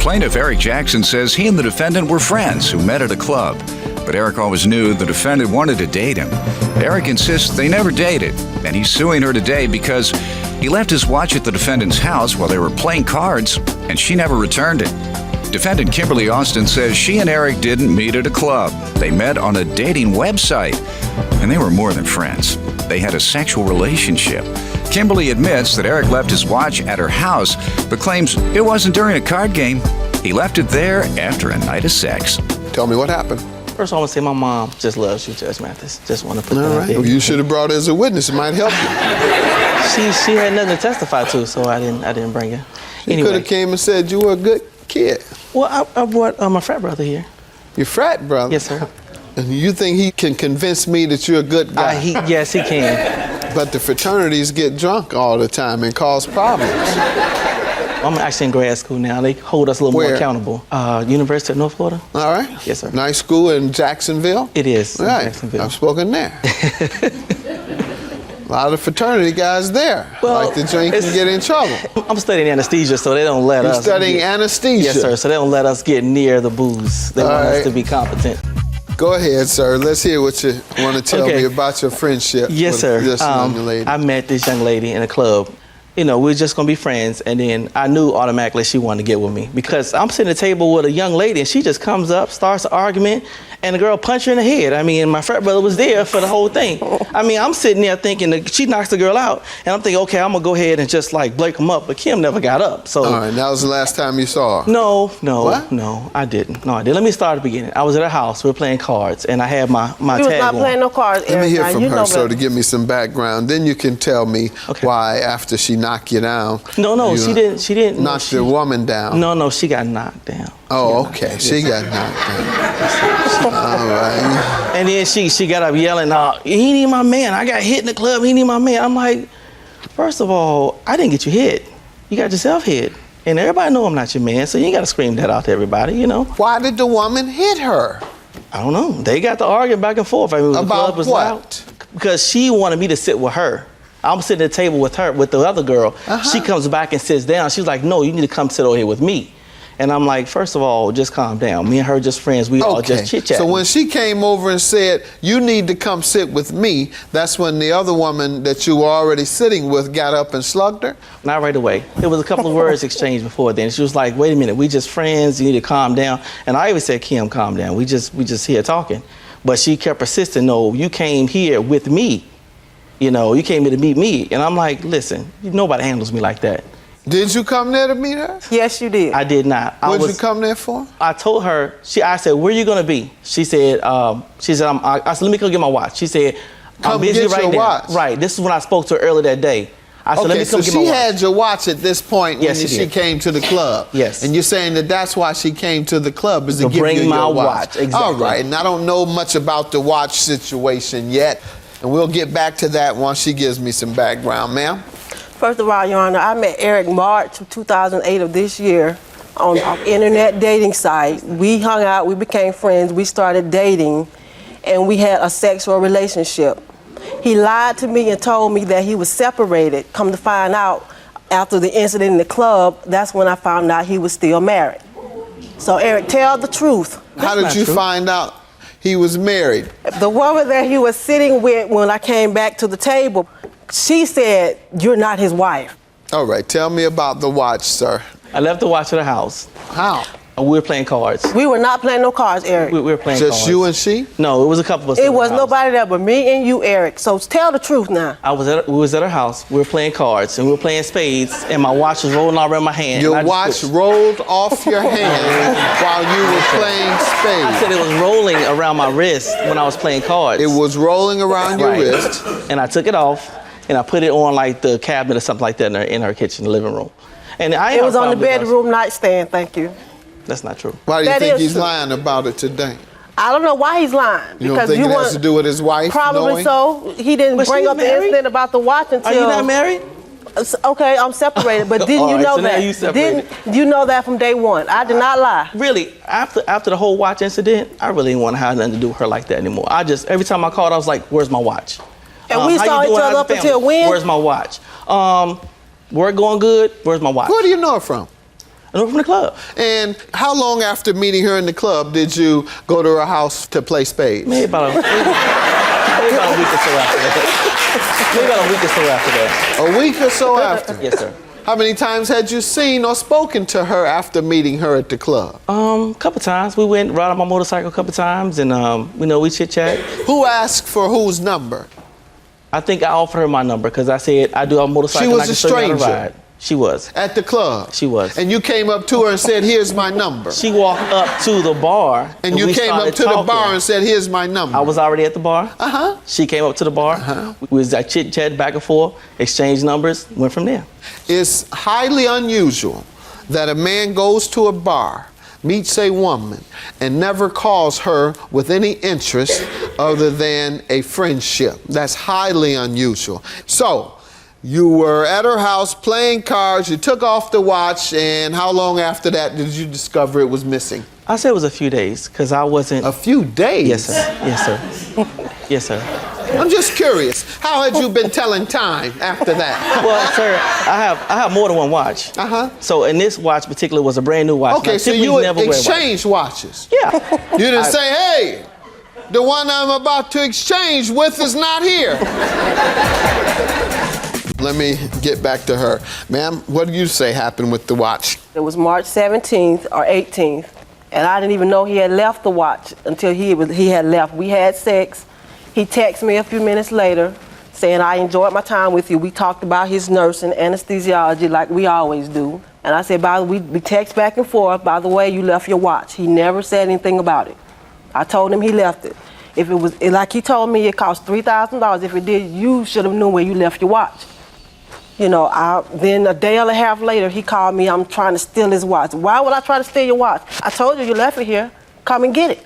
Plaintiff Eric Jackson says he and the defendant were friends who met at a club. But Eric always knew the defendant wanted to date him. Eric insists they never dated, and he's suing her today because he left his watch at the defendant's house while they were playing cards, and she never returned it. Defendant Kimberly Austin says she and Eric didn't meet at a club. They met on a dating website, and they were more than friends. They had a sexual relationship. Kimberly admits that Eric left his watch at her house, but claims it wasn't during a card game. He left it there after a night of sex. Tell me what happened. First, I want to say my mom just loves you, Judge Mathis. Just want to put that out there. Well, you should have brought her as a witness. It might help you. She had nothing to testify to, so I didn't bring her. She could have came and said you were a good kid. Well, I brought my frat brother here. Your frat brother? Yes, sir. And you think he can convince me that you're a good guy? Yes, he can. But the fraternities get drunk all the time and cause problems. I'm actually in grad school now. They hold us a little more accountable. University of North Florida. All right. Yes, sir. Nice school in Jacksonville? It is. All right. Jacksonville. I've spoken there. A lot of fraternity guys there. Well, like to drink and get in trouble. I'm studying anesthesia, so they don't let us. You're studying anesthesia? Yes, sir. So they don't let us get near the booze. They want us to be competent. Go ahead, sir. Let's hear what you want to tell me about your friendship with this young lady. I met this young lady in a club. You know, we were just going to be friends, and then I knew automatically she wanted to get with me because I'm sitting at the table with a young lady, and she just comes up, starts an argument, and the girl punched her in the head. I mean, my frat brother was there for the whole thing. I mean, I'm sitting there thinking that she knocks the girl out, and I'm thinking, okay, I'm going to go ahead and just like break them up, but Kim never got up. So. All right, that was the last time you saw her? No, I didn't. Let me start at the beginning. I was at her house, we were playing cards, and I had my tag on. You was not playing no cards, Eric. Let me hear from her, so to give me some background. Then you can tell me why after she knocked you down. No, she didn't. Knocked the woman down. No, she got knocked down. Oh, okay. She got knocked down. All right. And then she got up yelling, he ain't my man. I got hit in the club. He ain't my man. I'm like, first of all, I didn't get you hit. You got yourself hit. And everybody know I'm not your man, so you ain't got to scream that out to everybody, you know. Why did the woman hit her? I don't know. They got to arguing back and forth. I mean, the club was loud. Because she wanted me to sit with her. I'm sitting at the table with her, with the other girl. She comes back and sits down. She's like, no, you need to come sit over here with me. And I'm like, first of all, just calm down. Me and her just friends. We all just chit-chatting. So when she came over and said, you need to come sit with me, that's when the other woman that you were already sitting with got up and slugged her? Not right away. There was a couple of words exchanged before then. She was like, wait a minute, we just friends. You need to calm down. And I even said, Kim, calm down. We just here talking. But she kept persisting, no, you came here with me. You know, you came here to meet me. And I'm like, listen, nobody handles me like that. Did you come there to meet her? Yes, you did. I did not. What did you come there for? I told her, I said, where are you going to be? She said, I said, let me go get my watch. She said, I'm busy right now. Watch. Right, this is when I spoke to her earlier that day. I said, let me come get my watch. She had your watch at this point when she came to the club. Yes. And you're saying that that's why she came to the club, is to give you your watch. Exactly. All right, and I don't know much about the watch situation yet, and we'll get back to that once she gives me some background, ma'am. First of all, Your Honor, I met Eric March of 2008 of this year on an internet dating site. We hung out, we became friends, we started dating, and we had a sexual relationship. He lied to me and told me that he was separated. Come to find out, after the incident in the club, that's when I found out he was still married. So Eric, tell the truth. How did you find out he was married? The woman that he was sitting with when I came back to the table, she said, you're not his wife. All right, tell me about the watch, sir. I left the watch at the house. How? We were playing cards. We were not playing no cards, Eric. We were playing cards. Just you and she? No, it was a couple of us. It was nobody there but me and you, Eric. So tell the truth now. We was at her house. We were playing cards and we were playing spades, and my watch was rolling all around my hand. Your watch rolled off your hand while you were playing spades. I said it was rolling around my wrist when I was playing cards. It was rolling around your wrist. And I took it off and I put it on like the cabinet or something like that in her kitchen, the living room. And it was on the bedroom nightstand, thank you. That's not true. Why do you think he's lying about it today? I don't know why he's lying. You don't think it has to do with his wife? Probably so. He didn't bring up the incident about the watch until... Are you not married? Okay, I'm separated, but didn't you know that? Didn't you know that from day one? I did not lie. Really, after the whole watch incident, I really didn't want to have nothing to do with her like that anymore. Every time I called, I was like, where's my watch? And we saw each other up until when? Where's my watch? Work going good? Where's my watch? Where do you know her from? I knew her from the club. And how long after meeting her in the club did you go to her house to play spades? Maybe about a week or so after that. Maybe about a week or so after that. A week or so after? Yes, sir. How many times had you seen or spoken to her after meeting her at the club? A couple times. We went ride on my motorcycle a couple times, and we chit chat. Who asked for whose number? I think I offered her my number because I said I do have a motorcycle. She was and I can a show you how to stranger? ride. She was. At the club? She was. And you came up to her and said, here's my number? She walked up to the bar. And you we came up started to talking. the bar and said, here's my number? I was already at the bar. Uh-huh. She came up to the bar. Uh-huh. We was chit-chat back and forth, exchanged numbers, went from there. It's highly unusual that a man goes to a bar, meets a woman, and never calls her with any interest other than a friendship. That's highly unusual. So, you were at her house playing cards, you took off the watch, and how long after that did you discover it was missing? I said it was a few days, because I wasn't... A few days? Yes, sir. Yes, sir. Yes, sir. I'm just curious. How had you been telling time after that? Well, sir, I have more than one watch. Uh-huh. So, in this watch particular was a brand new watch. Okay, Now, so typically you never wear exchanged watches? Yeah. You didn't say, hey, the one I'm about to exchange with is not here. Let me get back to her. Ma'am, what do you say happened with the watch? It was March 17th or 18th, and I didn't even know he had left the watch until he had left. We had sex. He texted me a few minutes later saying, I enjoyed my time with you. We talked about his nursing, anesthesiology, like we always do. And I said, we text back and forth, by the way, you left your watch. He never said anything about it. I told him he left it. If it was, like he told me, it cost $3,000. If it did, you should have known where you left your watch. You know, then a day and a half later, he called me, I'm trying to steal his watch. Why would I try to steal your watch? I told you left it here. Come and get it.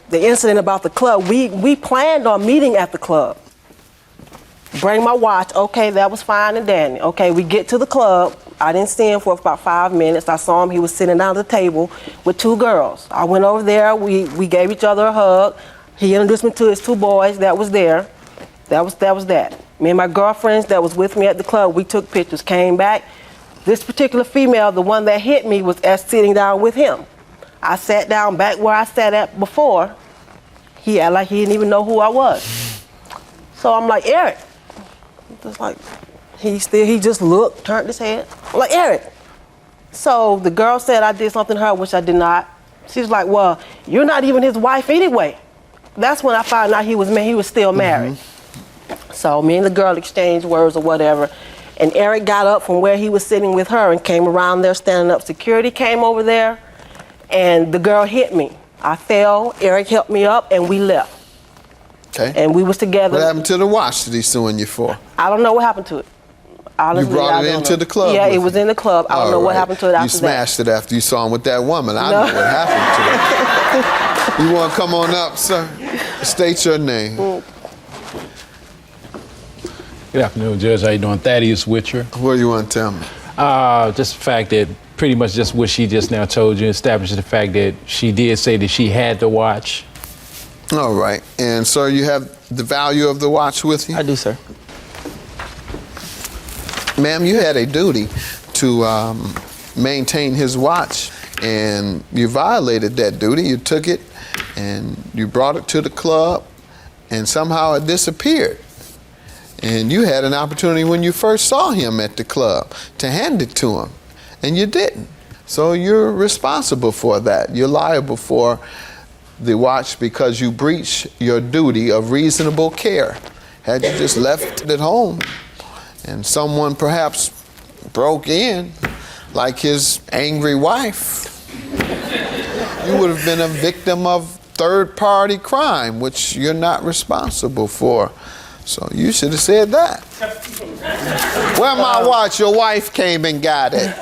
The incident about the club, we planned on meeting at the club. Bring my watch. Okay, that was fine and dandy. Okay, we get to the club. I didn't see him for about 5 minutes. I saw him. He was sitting down at the table with two girls. I went over there. We gave each other a hug. He introduced me to his two boys that was there. That was that. Me and my girlfriends that was with me at the club, we took pictures, came back. This particular female, the one that hit me, was sitting down with him. I sat down back where I sat at before. He acted like he didn't even know who I was. So I'm like, Eric. Just like, he just looked, turned his head. I'm like, Eric. So the girl said I did something to her, which I did not. She was like, well, you're not even his wife anyway. That's when I found out he was still married. So me and the girl exchanged words or whatever. And Eric got up from where he was sitting with her and came around there standing up. Security came over there and the girl hit me. I fell, Eric helped me up, and we left. Okay. And we was together. What happened to the watch that he's suing you for? I don't know what happened to it. Honestly, You brought it into the club? Yeah, with it was in the club. I don't know what happened to it after that. You smashed it after you saw him with that woman. I No. know what happened to it. You want to come on up, sir? State your name. Good afternoon, Judge. How you doing? Thaddeus Witcher. What do you want to tell me? Just the fact that pretty much just what she just now told you establishes the fact that she did say that she had the watch. All right. And, sir, you have the value of the watch with you? I do, sir. Ma'am, you had a duty to maintain his watch, and you violated that duty. You took it, and you brought it to the club, and somehow it disappeared. And you had an opportunity when you first saw him at the club to hand it to him, and you didn't. So you're responsible for that. You're liable for the watch because you breached your duty of reasonable care. Had you just left it at home and someone perhaps broke in, like his angry wife, you would have been a victim of third-party crime, which you're not responsible for. So you should have said that. Where my watch? Your wife came and got it.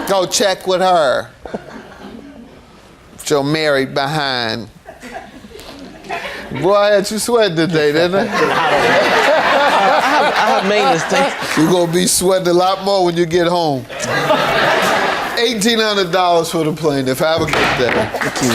Go check with her. Your married behind. Boy, I had you sweating today, didn't I? I have maintenance things. You're going to be sweating a lot more when you get home. $1,800 for the plaintiff. Have a good day. Thank you.